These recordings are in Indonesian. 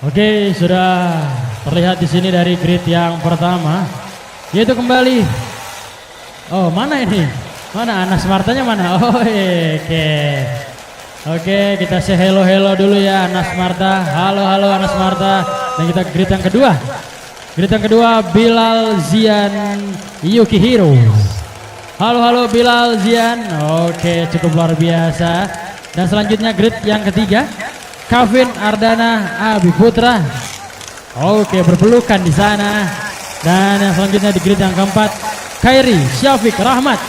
Oke, sudah terlihat di sini dari grid yang pertama, yaitu kembali. Oh, mana ini? Mana Anas Martanya mana? Oh, oke. Oke, kita say hello dulu ya Anas Marta. Halo Anas Marta. Dan kita grid yang kedua. Grid yang kedua Bilal Zian Yukihiro. Halo Bilal Zian. Oke, cukup luar biasa. Dan selanjutnya grid yang ketiga Kavin Ardana Abi Putra. Oke, berpelukan di sana. Dan yang selanjutnya di grid yang keempat Khairi Syafiq Rahmat.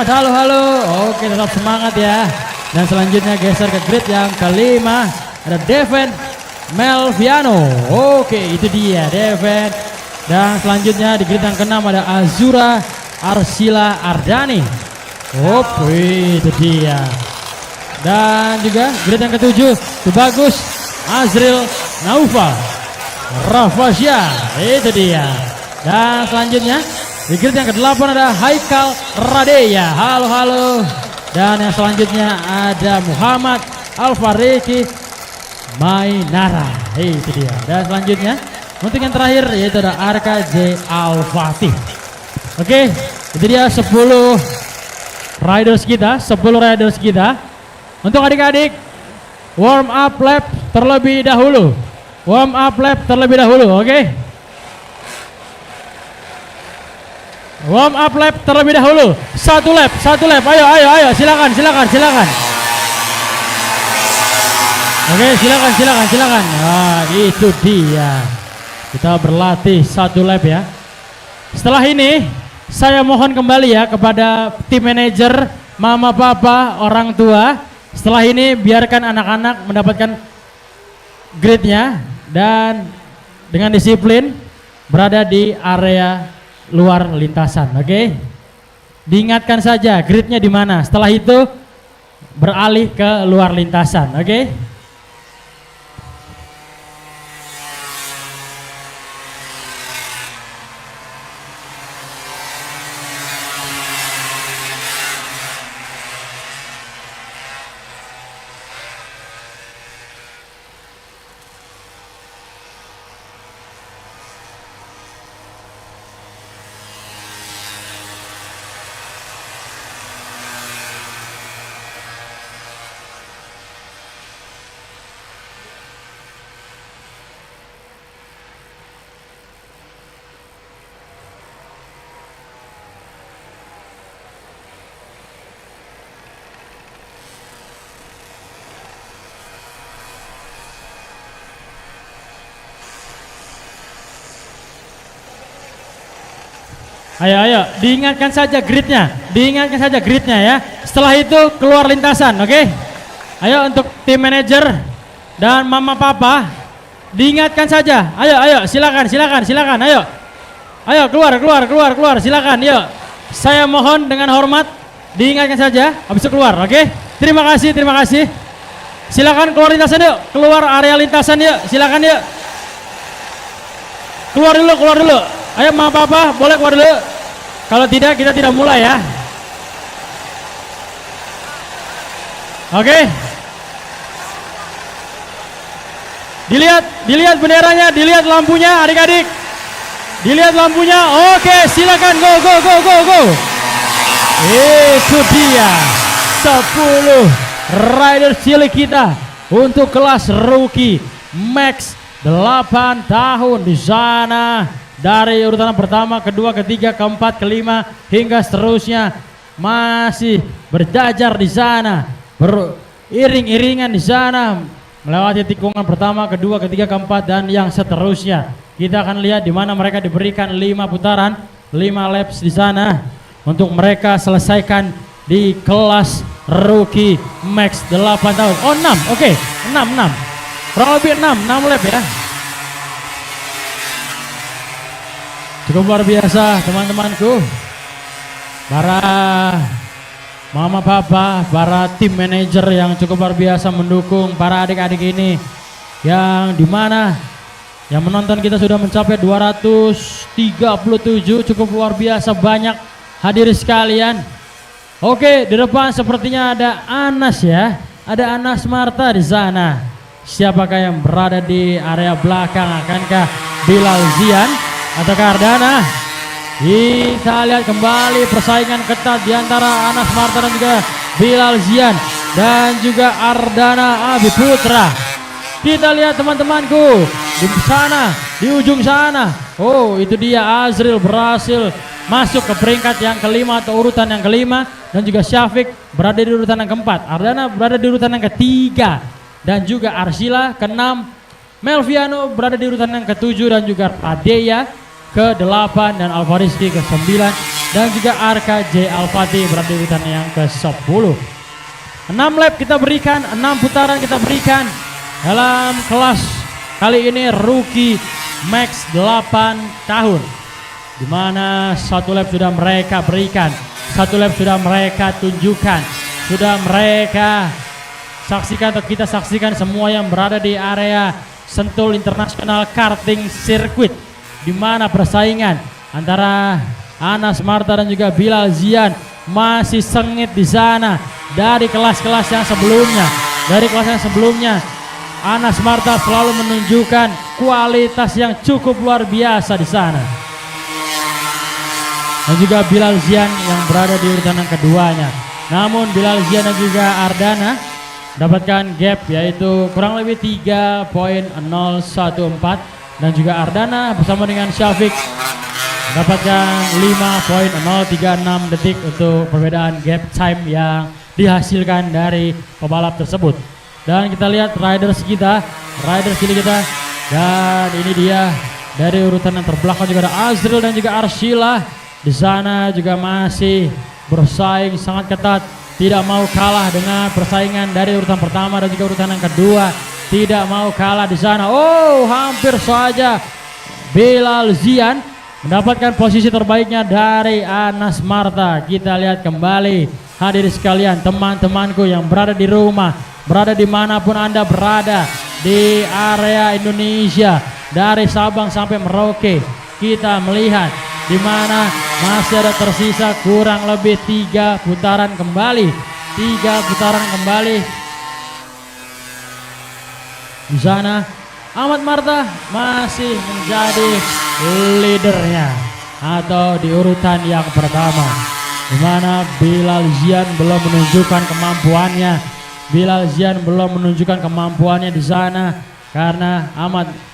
Halo. Oke, tetap semangat ya. Dan selanjutnya geser ke grid yang kelima ada Deven Melviano. Oke, itu dia Deven. Dan selanjutnya di grid yang keenam ada Azura Arsila Ardani. Oke, itu dia. Dan juga grid yang ketujuh itu bagus Azril Naufal Rafasya, itu dia. Dan selanjutnya di grid yang kedelapan ada Haikal Radeya. Halo. Dan yang selanjutnya ada Muhammad Alfariki Mainara, itu dia. Dan selanjutnya untuk yang terakhir yaitu ada Arka J Al-Fatih. Oke, itu dia 10 riders kita. Untuk adik-adik warm up lap terlebih dahulu. Oke? Warm up lap terlebih dahulu. Satu lap. Ayo, silakan. Oke, silakan. Nah, itu dia. Kita berlatih satu lap ya. Setelah ini saya mohon kembali ya kepada tim manajer, mama, papa, orang tua. Setelah ini biarkan anak-anak mendapatkan gridnya dan dengan disiplin berada di area luar lintasan, oke? Diingatkan saja gridnya di mana. Setelah itu beralih ke luar lintasan, oke? Ayo, diingatkan saja gridnya ya. Setelah itu keluar lintasan, oke? Ayo untuk tim manajer dan mama papa, diingatkan saja. Ayo, silakan. Ayo keluar, silakan. Yuk, saya mohon dengan hormat diingatkan saja. Habis itu keluar, oke? Terima kasih. Silakan keluar lintasan yuk, keluar area lintasan yuk, silakan yuk. Keluar dulu. Ayo mama papa boleh keluar dulu. Kalau tidak kita tidak mulai ya. Oke. Dilihat benderanya, dilihat lampunya adik-adik. Dilihat lampunya. Oke, silakan go. Itu dia 10 rider cilik kita untuk kelas rookie max 8 tahun di sana. Dari urutan pertama, kedua, ketiga, keempat, kelima hingga seterusnya masih berjajar di sana, beriring-iringan di sana melewati tikungan pertama, kedua, ketiga, keempat dan yang seterusnya. Kita akan lihat di mana mereka diberikan 5 putaran, 5 laps di sana untuk mereka selesaikan di kelas rookie max 8 tahun. Oh 6, oke, 6. Kurang lebih 6 lap ya. Cukup luar biasa teman-temanku, para mama papa, para tim manajer yang cukup luar biasa mendukung para adik-adik ini, yang dimana yang menonton kita sudah mencapai 237, cukup luar biasa banyak hadirin sekalian. Oke, di depan sepertinya ada Anas ya, ada Anas Marta di sana. Siapakah yang berada di area belakang? Akankah Bilal Zian ataukah Ardana? Kita lihat kembali persaingan ketat di antara Anas Marta dan juga Bilal Zian dan juga Ardana Abi Putra. Kita lihat teman-temanku di sana, di ujung sana. Oh, itu dia Azril berhasil masuk ke peringkat yang kelima atau urutan yang kelima, dan juga Syafiq berada di urutan yang keempat. Ardana berada di urutan yang ketiga dan juga Arsila ke-6. Melviano berada di urutan yang ke-7 dan juga Adeya ke-8 dan Alfariski ke-9 dan juga Arka J Alfati berada di urutan yang ke-10. 6 lap kita berikan, 6 putaran kita berikan dalam kelas kali ini rookie max 8 tahun, di mana 1 lap sudah mereka berikan, 1 lap sudah mereka tunjukkan, sudah mereka saksikan atau kita saksikan semua yang berada di area Sentul International Karting Circuit, di mana persaingan antara Anas Marta dan juga Bilal Zian masih sengit di sana. Dari kelas-kelas yang sebelumnya, Anas Marta selalu menunjukkan kualitas yang cukup luar biasa di sana. Dan juga Bilal Zian yang berada di urutan yang keduanya. Namun Bilal Zian dan juga Ardana dapatkan gap yaitu kurang lebih 3.014, dan juga Ardana bersama dengan Syafiq mendapatkan 5.036 detik untuk perbedaan gap time yang dihasilkan dari pebalap tersebut. Dan kita lihat riders kita, dan ini dia dari urutan yang terbelakang juga ada Azril dan juga Arsila. Di sana juga masih bersaing sangat ketat, tidak mau kalah dengan persaingan dari urutan pertama dan juga urutan yang kedua, tidak mau kalah di sana. Oh, hampir saja Bilal Zian mendapatkan posisi terbaiknya dari Anas Marta. Kita lihat kembali, hadirin sekalian, teman-temanku yang berada di rumah, berada dimanapun Anda berada di area Indonesia, dari Sabang sampai Merauke, kita melihat di mana masih ada tersisa kurang lebih 3 putaran kembali. Di sana Ahmad Marta masih menjadi leadernya atau di urutan yang pertama, di mana Bilal Zian belum menunjukkan kemampuannya di sana, karena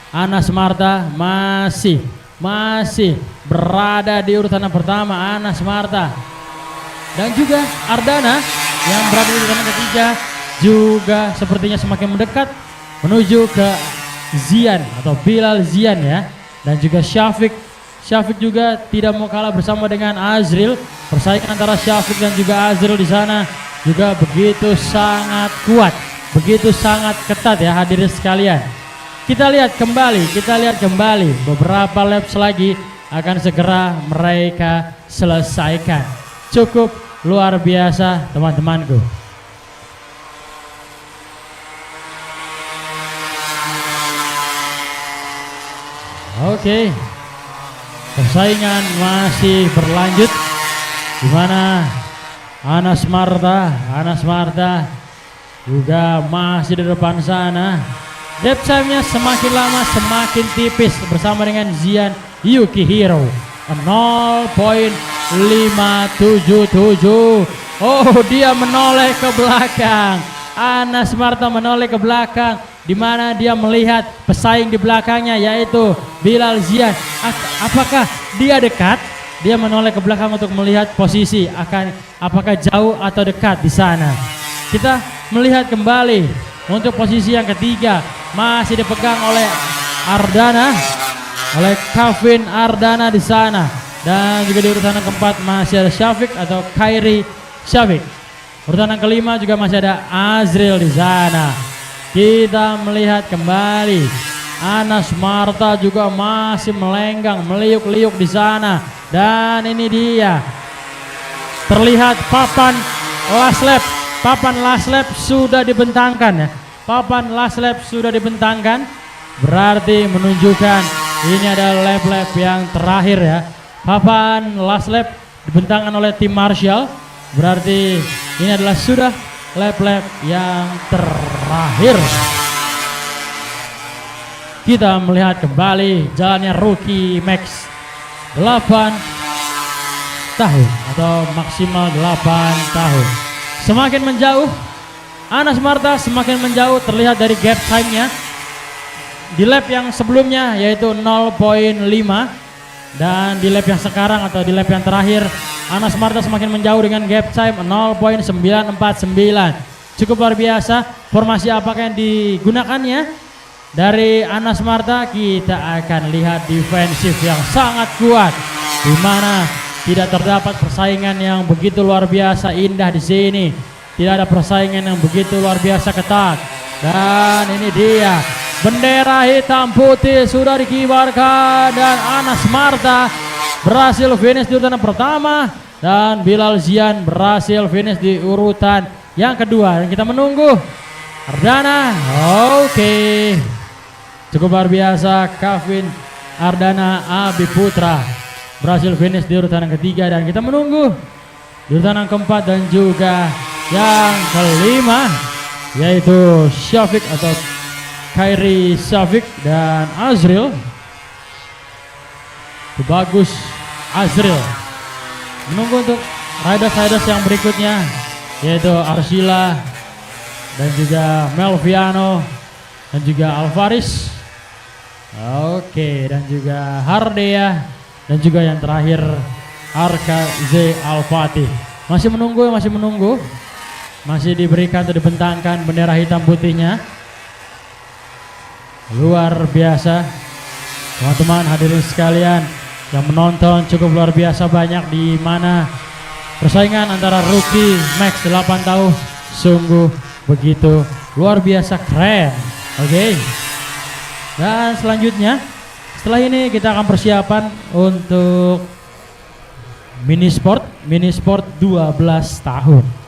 Anas Marta masih berada di urutan yang pertama. Anas Marta dan juga Ardana yang berada di urutan yang ketiga juga sepertinya semakin mendekat menuju ke Zian atau Bilal Zian ya. Dan juga Syafiq juga tidak mau kalah bersama dengan Azril. Persaingan antara Syafiq dan juga Azril di sana juga begitu sangat kuat, begitu sangat ketat ya hadirin sekalian. Kita lihat kembali beberapa laps lagi akan segera mereka selesaikan. Cukup luar biasa teman-temanku. Oke, persaingan masih berlanjut, di mana Anas Marta juga masih di depan sana. Gap time-nya semakin lama semakin tipis bersama dengan Zian Yukihiro 0.577. Oh, dia menoleh ke belakang. Anas Marta menoleh ke belakang, di mana dia melihat pesaing di belakangnya yaitu Bilal Zian. Apakah dia dekat? Dia menoleh ke belakang untuk melihat posisi apakah jauh atau dekat di sana. Kita melihat kembali untuk posisi yang ketiga masih dipegang oleh Kevin Ardana di sana, dan juga di urutan yang keempat masih ada Syafiq atau Khairi Syafiq. Urutan yang kelima juga masih ada Azril di sana. Kita melihat kembali Anas Marta juga masih melenggang, meliuk-liuk di sana, dan ini dia terlihat papan last lap sudah dibentangkan ya. Papan last lap sudah dibentangkan, berarti menunjukkan ini adalah lap yang terakhir ya. Papan last lap dibentangkan oleh tim Marshall, berarti ini adalah sudah lap yang terakhir. kita melihat kembali jalannya rookie Max 8 tahun atau maksimal 8 tahun. Semakin menjauh, Anas Marta semakin menjauh terlihat dari gap time-nya. Di lap yang sebelumnya yaitu 0.5 dan di lap yang sekarang atau di lap yang terakhir Anas Marta semakin menjauh dengan gap time 0.949. Cukup luar biasa. Formasi apakah yang digunakannya? Dari Anas Marta kita akan lihat defensif yang sangat kuat, di mana tidak terdapat persaingan yang begitu luar biasa indah di sini. Tidak ada persaingan yang begitu luar biasa ketat. Dan ini dia, bendera hitam putih sudah dikibarkan dan Anas Marta berhasil finish di urutan pertama dan Bilal Zian berhasil finish di urutan yang kedua. Dan kita menunggu Ardana. Oke. Cukup luar biasa, Kavin Ardana Abi Putra berhasil finish di urutan yang ketiga dan kita menunggu di urutan yang keempat dan juga yang kelima yaitu Syafiq atau Khairi Syafiq dan Azril. Bagus Azril. Menunggu untuk riders yang berikutnya yaitu Arsila dan juga Melviano dan juga Alvaris. Oke, dan juga Hardea dan juga yang terakhir Arka Z Al-Fatih. Masih menunggu. Masih diberikan atau dibentangkan bendera hitam putihnya. Luar biasa. Teman-teman hadirin sekalian yang menonton cukup luar biasa banyak, di mana persaingan antara rookie Max 8 tahun sungguh begitu luar biasa keren. Oke. Dan selanjutnya setelah ini kita akan persiapan untuk mini sport 12 tahun.